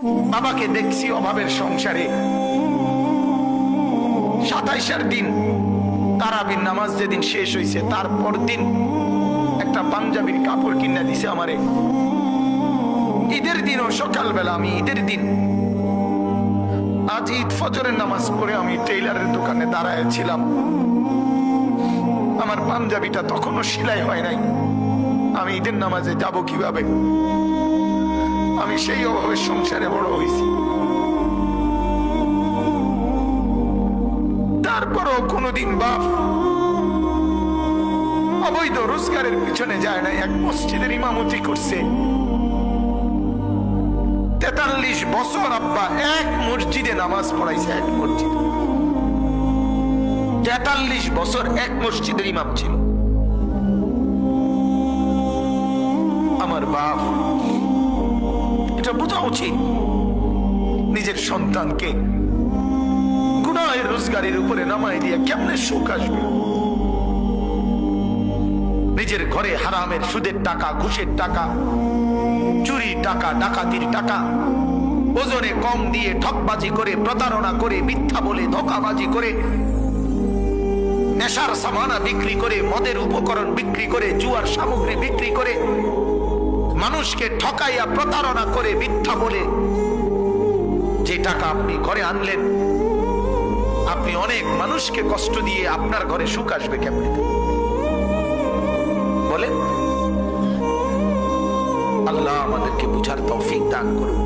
বাবাকে দেখছি অভাবের সংসারে 27 দিন তারাবির নামাজ যেদিন শেষ হয়েছে তারপর দিন একটা পাঞ্জাবির কাপড় কিনে দিছে আমারে। ঈদের দিনও সকালবেলা, আমি ঈদের দিন আজ ঈদ ফজরের নামাজ পড়ে আমি টেইলারের দোকানে দাঁড়ায় ছিলাম। আমার পাঞ্জাবিটা তখনও সেলাই হয় নাই। আমি ঈদের নামাজে যাব কিভাবে? আমি সেই অভাবের সংসারে বড় হয়েছি। তারপরও কোনোদিন বাপ অবৈধ রোজগারের পিছনে যায় না। এক মসজিদের ইমামতি করছে 43 বছর আব্বা এক মসজিদে নামাজ পড়াইছে। এক মসজিদ 43 বছর এক মসজিদের ইমাম ছিল আমার বাপ। এটা বোঝা উচিত নিজের সন্তানকে গুনাহের রোজগারের উপরে নামাই দিয়ে কেমনে সুখ আসবে? নিজের ঘরে হারামের সুদের টাকা, ঘুষের টাকা, চুরি টাকা, ডাকাতির টাকা, ওজনে কম দিয়ে ঠকবাজি করে, প্রতারণা করে, মিথ্যা বলে, ধোঁকাবাজি করে, নেশার সামানা বিক্রি করে, মদের উপকরণ বিক্রি করে, জুয়ার সামগ্রী বিক্রি করে, মানুষকে ঠকাইয়া প্রতারণা করে, মিথ্যা বলে যে টাকা আপনি ঘরে আনলেন, আপনি অনেক মানুষকে কষ্ট দিয়ে আপনার ঘরে সুখ আসবে কেমনে বলেন? আল্লাহ আমাদেরকে বুঝার তৌফিক দান করুন।